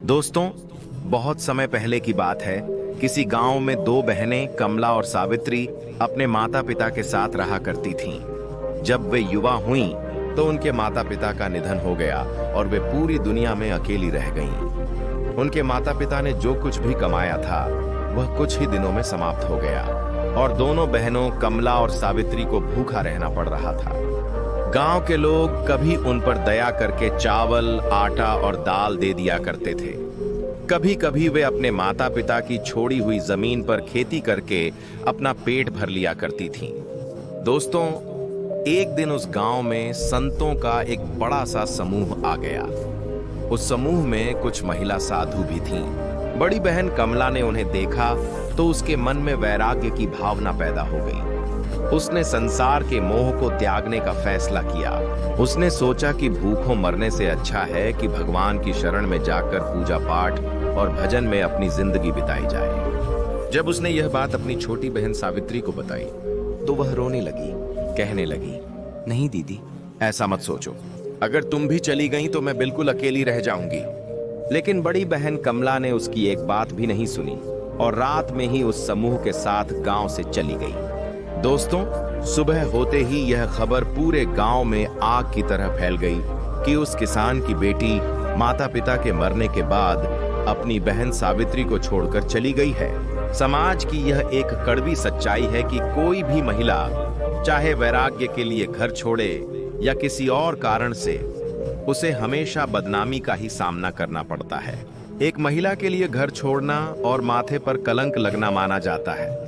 दोस्तों, बहुत समय पहले की बात है। किसी गांव में दो बहनें कमला और सावित्री अपने माता पिता के साथ रहा करती थीं। जब वे युवा हुईं, तो उनके माता पिता का निधन हो गया और वे पूरी दुनिया में अकेली रह गईं। उनके माता पिता ने जो कुछ भी कमाया था, वह कुछ ही दिनों में समाप्त हो गया और दोनों बहनों कमला और सावित्री को भूखा रहना पड़ रहा था। गांव के लोग कभी उन पर दया करके चावल, आटा और दाल दे दिया करते थे। कभी कभी वे अपने माता पिता की छोड़ी हुई जमीन पर खेती करके अपना पेट भर लिया करती थीं। दोस्तों, एक दिन उस गांव में संतों का एक बड़ा सा समूह आ गया। उस समूह में कुछ महिला साधु भी थीं। बड़ी बहन कमला ने उन्हें देखा तो उसके मन में वैराग्य की भावना पैदा हो गई। उसने संसार के मोह को त्यागने का फैसला किया। उसने सोचा कि भूखों मरने से अच्छा है कि भगवान की शरण में जाकर पूजा पाठ और भजन में अपनी जिंदगी बिताई जाए। जब उसने यह बात अपनी छोटी बहन सावित्री को बताई, तो वह रोने लगी, कहने लगी, नहीं दीदी, ऐसा मत सोचो। अगर तुम भी चली गई तो मैं बिल्कुल अकेली रह जाऊंगी। लेकिन बड़ी बहन कमला ने उसकी एक बात भी नहीं सुनी और रात में ही उस समूह के साथ गांव से चली गई। दोस्तों, सुबह होते ही यह खबर पूरे गांव में आग की तरह फैल गई कि उस किसान की बेटी माता पिता के मरने के बाद अपनी बहन सावित्री को छोड़कर चली गई है। समाज की यह एक कड़वी सच्चाई है कि कोई भी महिला, चाहे वैराग्य के लिए घर छोड़े या किसी और कारण से, उसे हमेशा बदनामी का ही सामना करना पड़ता है। एक महिला के लिए घर छोड़ना और माथे पर कलंक लगना माना जाता है।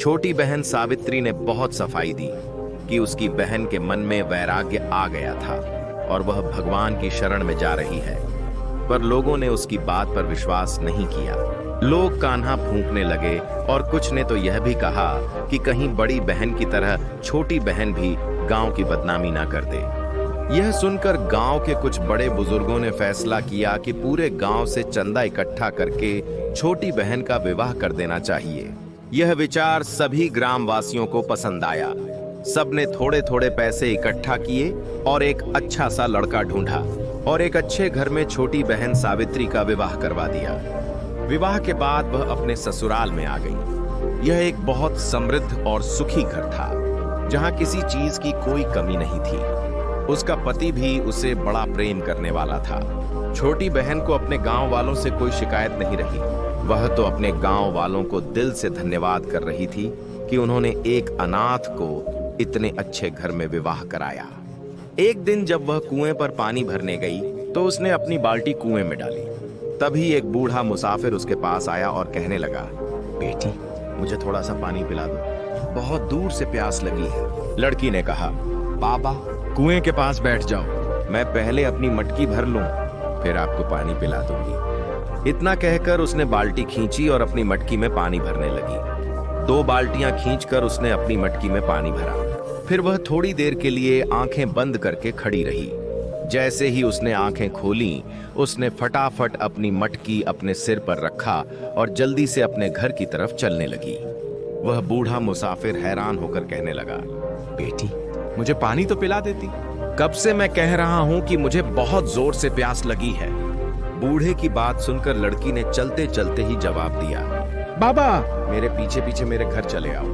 छोटी बहन सावित्री ने बहुत सफाई दी कि उसकी बहन के मन में वैराग्य आ गया था और वह भगवान की शरण में जा रही है। पर लोगों ने उसकी बात पर विश्वास नहीं किया। लोग कान्हा फूंकने लगे और कुछ ने तो यह भी कहा कि कहीं बड़ी बहन की तरह छोटी बहन भी गांव की बदनामी ना कर दे। यह सुनकर गांव के कुछ बड़े बुजुर्गों ने फैसला किया कि पूरे गांव से चंदा इकट्ठा करके छोटी बहन का विवाह कर देना चाहिए। यह विचार सभी ग्रामवासियों को पसंद आया। सबने थोड़े थोड़े पैसे इकट्ठा किए और एक अच्छा सा लड़का ढूंढा और एक अच्छे घर में छोटी बहन सावित्री का विवाह करवा दिया। विवाह के बाद वह अपने ससुराल में आ गई। यह एक बहुत समृद्ध और सुखी घर था, जहां किसी चीज की कोई कमी नहीं थी। उसका पति भी उसे बड़ा प्रेम करने वाला था। छोटी बहन को अपने गांव वालों से कोई शिकायत नहीं रही। वह तो अपने गांव वालों को दिल से धन्यवाद कर रही थी कि उन्होंने एक अनाथ को इतने अच्छे घर में विवाह कराया। एक दिन जब वह कुएं पर पानी भरने गई, तो उसने अपनी बाल्टी कुएं में डाली। तभी एक बूढ़ा मुसाफिर उसके पास आया और कहने लगा, बेटी, मुझे थोड़ा सा पानी पिला दो, बहुत दूर से प्यास लगी है। लड़की ने कहा, बाबा, कुएं के पास बैठ जाओ, मैं पहले अपनी मटकी भर लूं, फिर आपको पानी पिला दूंगी। इतना कहकर उसने बाल्टी खींची और अपनी मटकी में पानी भरने लगी। 2 बाल्टियां खींचकर उसने अपनी मटकी में पानी भरा। फिर वह थोड़ी देर के लिए आंखें बंद करके खड़ी रही। जैसे ही उसने आंखें खोली, उसने फटाफट अपनी मटकी अपने सिर पर रखा और जल्दी से अपने घर की तरफ चलने लगी। वह बूढ़ा मुसाफिर हैरान होकर कहने लगा, बेटी, मुझे पानी तो पिला देती। कब से मैं कह रहा हूं कि मुझे बहुत जोर से प्यास लगी है। बूढ़े की बात सुनकर लड़की ने चलते चलते ही जवाब दिया, बाबा, मेरे पीछे पीछे मेरे घर चले आओ,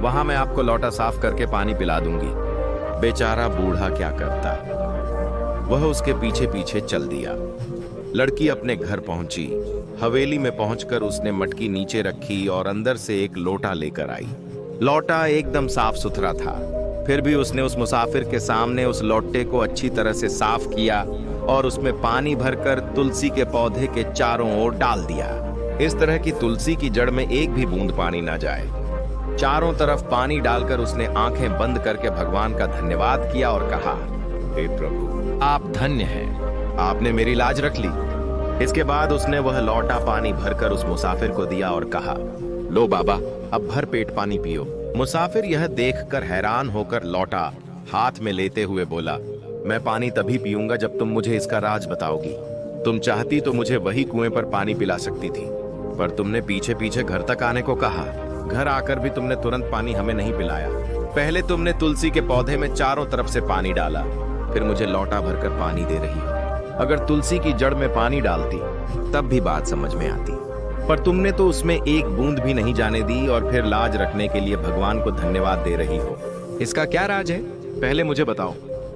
वहां मैं आपको लोटा साफ करके पानी पिला दूंगी। बेचारा बूढ़ा क्या करता, वह उसके पीछे पीछे चल दिया। लड़की अपने घर पहुंची। हवेली में पहुंचकर उसने मटकी नीचे रखी और अंदर से एक लोटा लेकर आई। लोटा एकदम साफ सुथरा था। फिर भी उसने उस मुसाफिर के सामने उस लोटे को अच्छी तरह से साफ किया और उसमें पानी भरकर तुलसी के पौधे के चारों ओर डाल दिया। इस तरह की तुलसी की जड़ में एक भी बूंद पानी ना जाए। चारों तरफ पानी डालकर उसने आंखें बंद करके भगवान का धन्यवाद किया और कहा, हे प्रभु, आप धन्य हैं, आपने मेरी लाज रख ली। इसके बाद उसने वह लोटा पानी भरकर उस मुसाफिर को दिया और कहा, लो बाबा, अब भर पेट पानी पियो। मुसाफिर यह देखकर हैरान होकर लोटा हाथ में लेते हुए बोला, मैं पानी तभी पीऊंगा जब तुम मुझे इसका राज बताओगी। तुम चाहती तो मुझे वही कुएं पर पानी पिला सकती थी, पर तुमने पीछे पीछे घर तक आने को कहा। घर आकर भी तुमने तुरंत पानी हमें नहीं पिलाया। पहले तुमने तुलसी के पौधे में चारों तरफ से पानी डाला, फिर मुझे लोटा भरकर पानी दे रही हो। अगर तुलसी की जड़ में पानी डालती तब भी बात समझ में आती, पर तुमने तो उसमें एक बूंद भी नहीं जाने दी और फिर लाज रखने के लिए भगवान को धन्यवाद दे रही हो। इसका क्या राज है? पहले मुझे बताओ,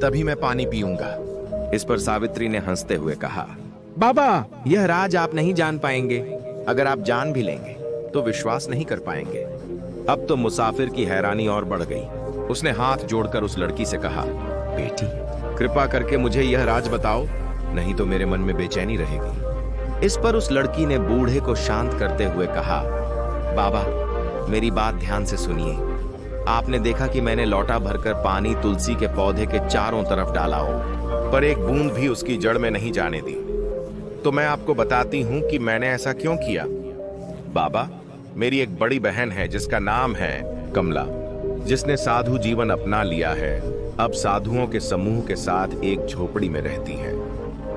तभी मैं पानी पीऊंगा। इस पर सावित्री ने हंसते हुए कहा, बाबा, यह राज आप नहीं जान पाएंगे। अगर आप जान भी लेंगे तो विश्वास नहीं कर पाएंगे। अब तो मुसाफिर की हैरानी और बढ़ गई। उसने हाथ जोड़कर उस लड़की से कहा, बेटी, कृपा करके मुझे यह राज बताओ, नहीं तो मेरे मन में बेचैनी रहेगी। इस पर उस लड़की ने बूढ़े को शांत करते हुए कहा, बाबा, मेरी बात ध्यान से सुनिए। आपने देखा कि मैंने लोटा भरकर पानी तुलसी के पौधे के चारों तरफ डाला हो, पर एक बूंद भी उसकी जड़ में नहीं जाने दी। तो मैं आपको बताती हूं कि मैंने ऐसा क्यों किया। बाबा, मेरी एक बड़ी बहन है जिसका नाम है कमला, जिसने साधु जीवन अपना लिया है। अब साधुओं के समूह के साथ एक झोपड़ी में रहती है।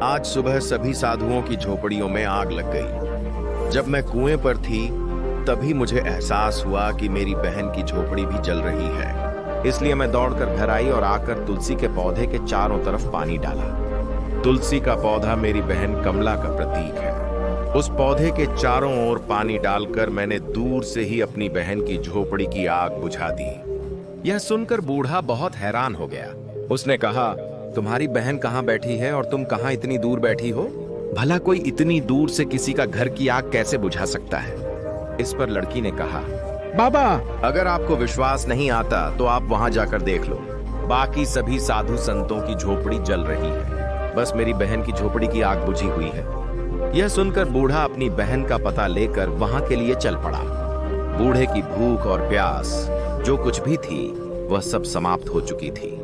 आज सुबह सभी साधुओं की झोपड़ियों में आग लग गई। जब मैं कुएं पर थी तभी मुझे एहसास हुआ कि मेरी बहन की झोपड़ी भी जल रही है। इसलिए मैं दौड़कर घर आई और आकर तुलसी के पौधे के चारों तरफ पानी डाला। तुलसी का पौधा मेरी बहन कमला का प्रतीक है। उस पौधे के चारों ओर पानी डालकर मैंने दूर से ही अपनी बहन की झोपड़ी की आग बुझा दी। यह सुनकर बूढ़ा बहुत हैरान हो गया। उसने कहा, तुम्हारी बहन कहाँ बैठी है और तुम कहाँ इतनी दूर बैठी हो? भला कोई इतनी दूर से किसी का घर की आग कैसे बुझा सकता है? इस पर लड़की ने कहा, बाबा, अगर आपको विश्वास नहीं आता तो आप वहां जाकर देख लो। बाकी सभी साधु संतों की झोपड़ी जल रही है, बस मेरी बहन की झोपड़ी की आग बुझी हुई है। यह सुनकर बूढ़ा अपनी बहन का पता लेकर वहां के लिए चल पड़ा। बूढ़े की भूख और प्यास जो कुछ भी थी वह सब समाप्त हो चुकी थी।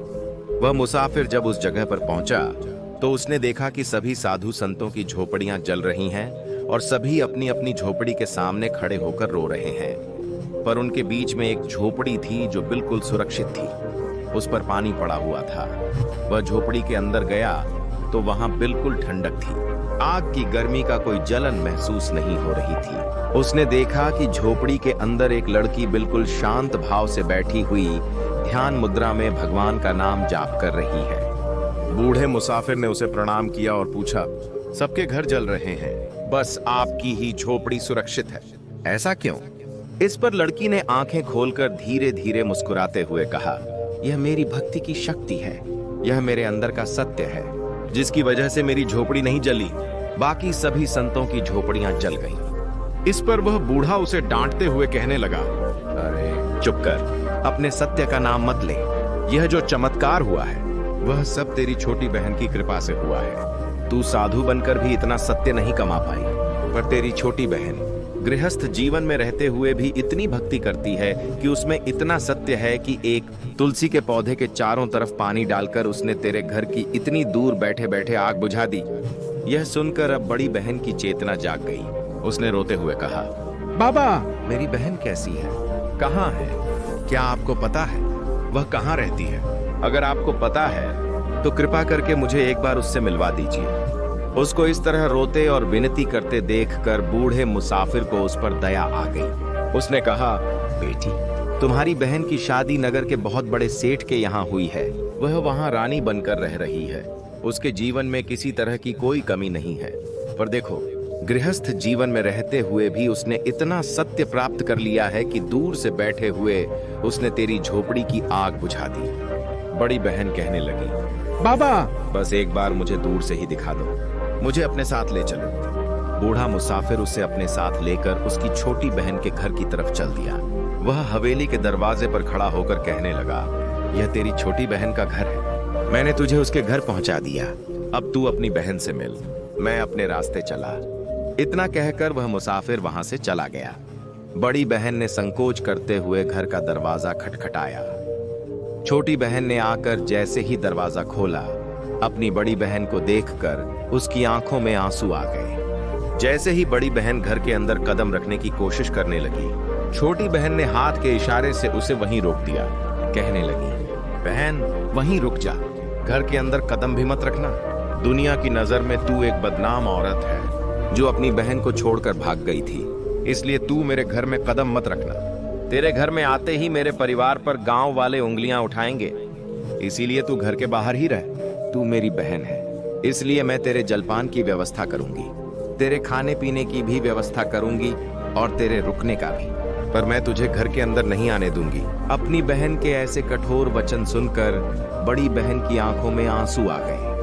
वह मुसाफिर जब उस जगह पर पहुंचा तो उसने देखा कि सभी साधु संतों की झोपड़ियां जल रही हैं और सभी अपनी अपनी झोपड़ी के सामने खड़े होकर रो रहे हैं। पर उनके बीच में एक झोपड़ी थी जो बिल्कुल सुरक्षित थी। उस पर पानी पड़ा हुआ था। वह झोपड़ी के अंदर गया तो वहां बिल्कुल ठंडक थी। आग की गर्मी का कोई जलन महसूस नहीं हो रही थी। उसने देखा कि झोपड़ी के अंदर एक लड़की बिल्कुल शांत भाव से बैठी हुई ध्यान मुद्रा में भगवान का नाम जाप कर रही है। बूढ़े मुसाफिर ने उसे प्रणाम किया और पूछा, सबके घर जल रहे हैं, बस आपकी ही झोपड़ी सुरक्षित है, ऐसा क्यों? इस पर लड़की ने आंखें खोलकर धीरे धीरे मुस्कुराते हुए कहा, यह मेरी भक्ति की शक्ति है। यह मेरे अंदर का सत्य है जिसकी वजह से मेरी झोपड़ी नहीं जली, बाकी सभी संतों की झोपड़ियां जल गईं। इस पर वह बूढ़ा उसे डांटते हुए कहने लगा, अरे चुप कर, अपने सत्य का नाम मत ले। यह जो चमत्कार हुआ है वह सब तेरी छोटी बहन की कृपा से हुआ है। तू साधु बनकर भी इतना सत्य नहीं कमा पाई, पर तेरी छोटी बहन गृहस्थ जीवन में रहते हुए भी इतनी भक्ति करती है कि उसमें इतना सत्य है कि एक तुलसी के पौधे के चारों तरफ पानी डालकर उसने तेरे घर की इतनी दूर बैठे बैठे आग बुझा दी। यह सुनकर अब बड़ी बहन की चेतना जाग गई। उसने रोते हुए कहा, बाबा, मेरी बहन कैसी है, कहाँ है? क्या आपको पता है वह कहाँ रहती है? अगर आपको पता है तो कृपा करके मुझे एक बार उससे मिलवा दीजिए। उसको इस तरह रोते और विनती करते देखकर बूढ़े मुसाफिर को उस पर दया आ गई। उसने कहा, बेटी, तुम्हारी बहन की शादी नगर के बहुत बड़े सेठ के यहाँ हुई है। वह वहाँ रानी बनकर रह रही है। उसके जीवन में किसी तरह की कोई कमी नहीं है। पर देखो, गृहस्थ जीवन में रहते हुए भी उसने इतना सत्य प्राप्त कर लिया है कि दूर से बैठे हुए उसने तेरी झोपड़ी की आग बुझा दी। बड़ी बहन कहने लगी, बाबा, बस एक बार मुझे दूर से ही दिखा दो, मुझे अपने साथ ले चलो। बूढ़ा मुसाफिर उसे अपने साथ लेकर उसकी छोटी बहन के घर की तरफ चल दिया। वह हवेली के दरवाजे पर खड़ा होकर कहने लगा, यह तेरी छोटी बहन का घर है, मैंने तुझे उसके घर पहुंचा दिया। अब तू अपनी बहन से मिल। मैं अपने रास्ते चला। इतना कहकर वह मुसाफिर वहां से चला गया। बड़ी बहन ने संकोच करते हुए घर का दरवाजा खटखटाया। छोटी बहन ने आकर जैसे ही दरवाजा खोला, अपनी बड़ी बहन को देखकर उसकी आंखों में आंसू आ गए। जैसे ही बड़ी बहन घर के अंदर कदम रखने की कोशिश करने लगी, छोटी बहन ने हाथ के इशारे से उसे वहीं रोक दिया। कहने लगी, बहन, वहीं रुक जा, घर के अंदर कदम भी मत रखना। दुनिया की नजर में तू एक बदनाम औरत है जो अपनी बहन को छोड़कर भाग गई थी, इसलिए तू मेरे घर में कदम मत रखना। तेरे घर में आते ही मेरे परिवार पर गांव वाले उंगलियां उठाएंगे, इसीलिए तू घर के बाहर ही रह। तू मेरी बहन है, इसलिए मैं तेरे जलपान की व्यवस्था करूंगी, तेरे खाने पीने की भी व्यवस्था करूंगी और तेरे रुकने का भी, पर मैं तुझे घर के अंदर नहीं आने दूंगी। अपनी बहन के ऐसे कठोर वचन सुनकर बड़ी बहन की आंखों में आंसू आ गए।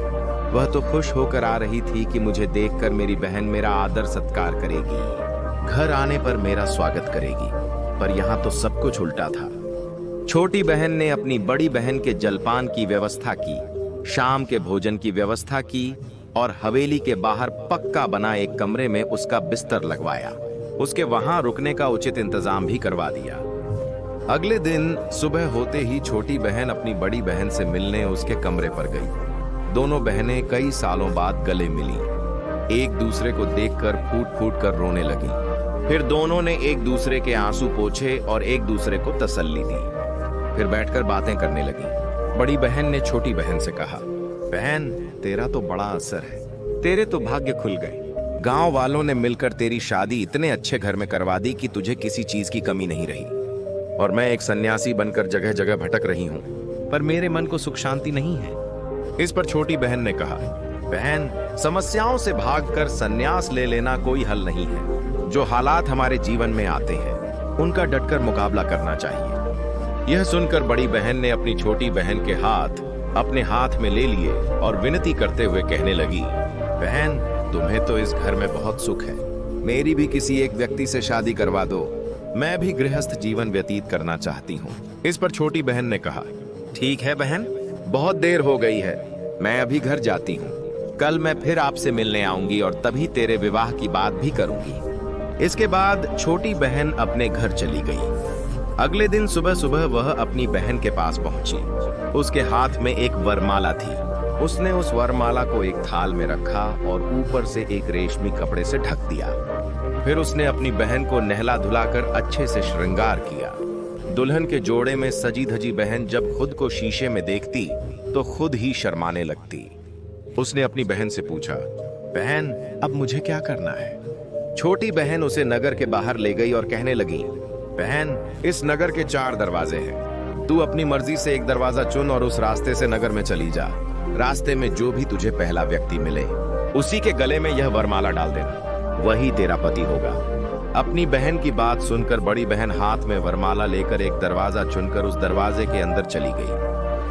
वह तो खुश होकर आ रही थी कि मुझे देखकर मेरी बहन मेरा आदर सत्कार करेगी, घर आने पर मेरा स्वागत करेगी, पर यहाँ तो सब कुछ उल्टा था। छोटी बहन ने अपनी बड़ी बहन के जलपान की व्यवस्था की, शाम के भोजन की व्यवस्था की और हवेली के बाहर पक्का बना एक कमरे में उसका बिस्तर लगवाया। उसके वहां रुकने का उचित इंतजाम भी करवा दिया। अगले दिन सुबह होते ही छोटी बहन अपनी बड़ी बहन से मिलने उसके कमरे पर गई। दोनों बहनें कई सालों बाद गले मिली, एक दूसरे को देखकर फूट फूट कर रोने लगी। फिर दोनों ने एक दूसरे के आंसू पोंछे और एक दूसरे को तसल्ली दी। फिर बैठकर बातें करने लगी। बड़ी बहन ने छोटी बहन से कहा, बहन, तेरा तो बड़ा असर है, तेरे तो भाग्य खुल गए। गांव वालों ने मिलकर तेरी शादी इतने अच्छे घर में करवा दी कि तुझे किसी चीज की कमी नहीं रही। और मैं एक सन्यासी बनकर जगह जगह भटक रही हूँ, पर मेरे मन को सुख शांति नहीं है। इस पर छोटी बहन ने कहा, बहन, समस्याओं से भागकर सन्यास ले लेना कोई हल नहीं है। जो हालात हमारे जीवन में आते हैं उनका डटकर मुकाबला करना चाहिए। यह सुनकर बड़ी बहन ने अपनी छोटी बहन के हाथ अपने हाथ में ले लिए और विनती करते हुए कहने लगी, बहन, तुम्हें तो इस घर में बहुत सुख है, मेरी भी किसी एक व्यक्ति से शादी करवा दो, मैं भी गृहस्थ जीवन व्यतीत करना चाहती हूँ। इस पर छोटी बहन ने कहा, ठीक है बहन, बहुत देर हो गई है, मैं अभी घर जाती हूँ, कल मैं फिर आपसे मिलने आऊंगी और तभी तेरे विवाह की बात भी करूंगी। इसके बाद छोटी बहन अपने घर चली गई। अगले दिन सुबह सुबह वह अपनी बहन के पास पहुंची। उसके हाथ में एक वरमाला थी। उसने उस वरमाला को एक थाल में रखा और ऊपर से एक रेशमी कपड़े से ढक दिया। फिर उसने अपनी बहन को नहला धुलाकर अच्छे से श्रृंगार किया। दुल्हन के जोड़े में सजी धजी बहन जब खुद को शीशे में देखती तो खुद ही शर्माने लगती। उसने अपनी बहन से पूछा, बहन, अब मुझे क्या करना है? छोटी बहन उसे नगर के बाहर ले गई और कहने लगी, बहन, इस नगर के 4 दरवाजे हैं, तू अपनी मर्जी से एक दरवाजा चुन और उस रास्ते से नगर में चली जा। रास्ते में जो भी तुझे पहला व्यक्ति मिले उसी के गले में यह वरमाला डाल देना, वही तेरा पति होगा। अपनी बहन की बात सुनकर बड़ी बहन हाथ में वरमाला लेकर एक दरवाजा चुनकर उस दरवाजे के अंदर चली गई।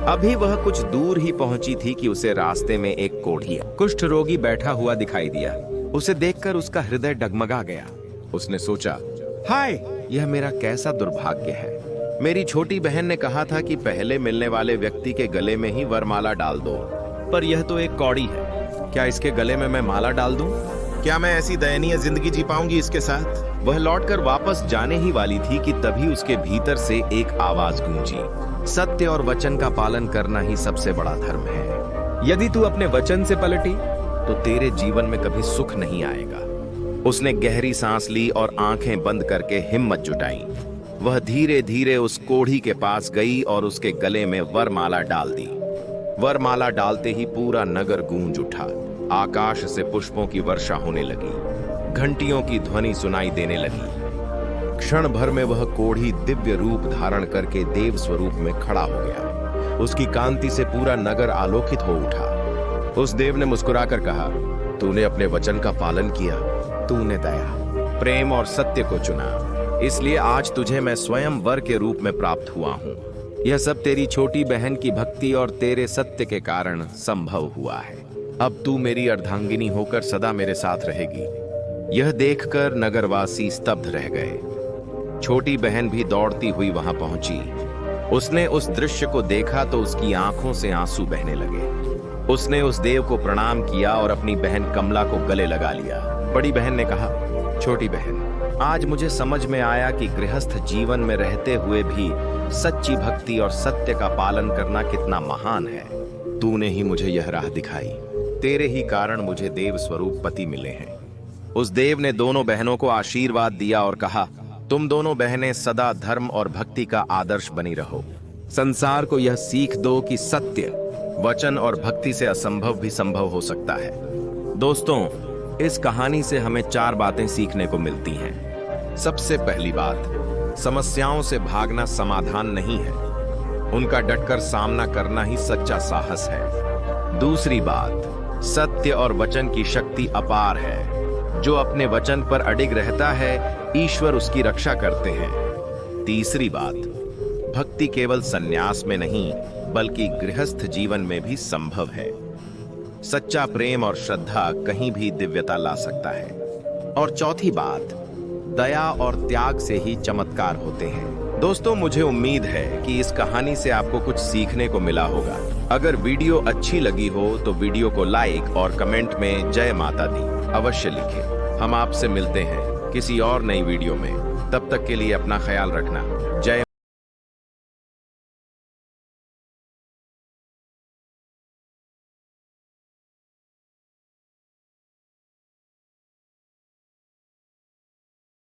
अभी वह कुछ दूर ही पहुंची थी कि उसे रास्ते में एक कोढ़ी कुष्ठ रोगी बैठा हुआ दिखाई दिया। उसे देखकर उसका हृदय डगमगा गया। उसने सोचा, हाय, यह मेरा कैसा दुर्भाग्य है। मेरी छोटी बहन ने कहा था कि पहले मिलने वाले व्यक्ति के गले में ही वरमाला डाल दो, पर यह तो एक कौड़ी है। क्या इसके गले में मैं माला डाल दूं? क्या मैं ऐसी दयनीय जिंदगी जी पाऊंगी इसके साथ? वह लौटकर वापस जाने ही वाली थी कि तभी उसके भीतर से एक आवाज गूंजी, सत्य और वचन का पालन करना ही सबसे बड़ा धर्म है। यदि तू अपने वचन से पलटी तो तेरे जीवन में कभी सुख नहीं आएगा। उसने गहरी सांस ली और आंखें बंद करके हिम्मत जुटाई। वह धीरे धीरे उस कोढ़ी के पास गई और उसके गले में वरमाला डाल दी। वरमाला डालते ही पूरा नगर गूंज उठा। आकाश से पुष्पों की वर्षा होने लगी, घंटियों की ध्वनि सुनाई देने लगी। क्षण भर में वह कोढ़ी दिव्य रूप धारण करके देव स्वरूप में खड़ा हो गया। उसकी कांति से पूरा नगर आलोकित हो उठा। उस देव ने मुस्कुराकर कहा, तूने अपने वचन का पालन किया, तूने दया, प्रेम और सत्य को चुना, इसलिए आज तुझे मैं स्वयं वर के रूप में प्राप्त हुआ हूँ। यह सब तेरी छोटी बहन की भक्ति और तेरे सत्य के कारण संभव हुआ है। अब तू मेरी अर्धांगिनी होकर सदा मेरे साथ रहेगी। यह देखकर नगरवासी स्तब्ध रह गए। छोटी बहन भी दौड़ती हुई वहां पहुंची। उसने उस दृश्य को देखा तो उसकी आंखों से आंसू बहने लगे। उसने उस देव को प्रणाम किया और अपनी बहन कमला को गले लगा लिया। बड़ी बहन ने कहा, छोटी बहन, आज मुझे समझ में आया कि गृहस्थ जीवन में रहते हुए भी सच्ची भक्ति और सत्य का पालन करना कितना महान है। तूने ही मुझे यह राह दिखाई। तेरे ही कारण मुझे देव स्वरूप पति मिले हैं। उस देव ने दोनों बहनों को आशीर्वाद दिया और कहा, तुम दोनों बहनें सदा धर्म और भक्ति का आदर्श बनी रहो। संसार को यह सीख दो कि सत्य, वचन और भक्ति से असंभव भी संभव हो सकता है। दोस्तों, इस कहानी से हमें 4 बातें सीखने को मिलती हैं। सबसे पहली बात, समस्याओं से भागना समाधान नहीं है, उनका डटकर सामना करना ही सच्चा साहस है। दूसरी बात, सत्य और वचन की शक्ति अपार है। जो अपने वचन पर अडिग रहता है, ईश्वर उसकी रक्षा करते हैं। तीसरी बात, भक्ति केवल सन्यास में नहीं बल्कि गृहस्थ जीवन में भी संभव है। सच्चा प्रेम और श्रद्धा कहीं भी दिव्यता ला सकता है। और चौथी बात, दया और त्याग से ही चमत्कार होते हैं। दोस्तों, मुझे उम्मीद है कि इस कहानी से आपको कुछ सीखने को मिला होगा। अगर वीडियो अच्छी लगी हो तो वीडियो को लाइक और कमेंट में जय माता दी अवश्य लिखें। हम आपसे मिलते हैं किसी और नई वीडियो में। तब तक के लिए अपना ख्याल रखना। जय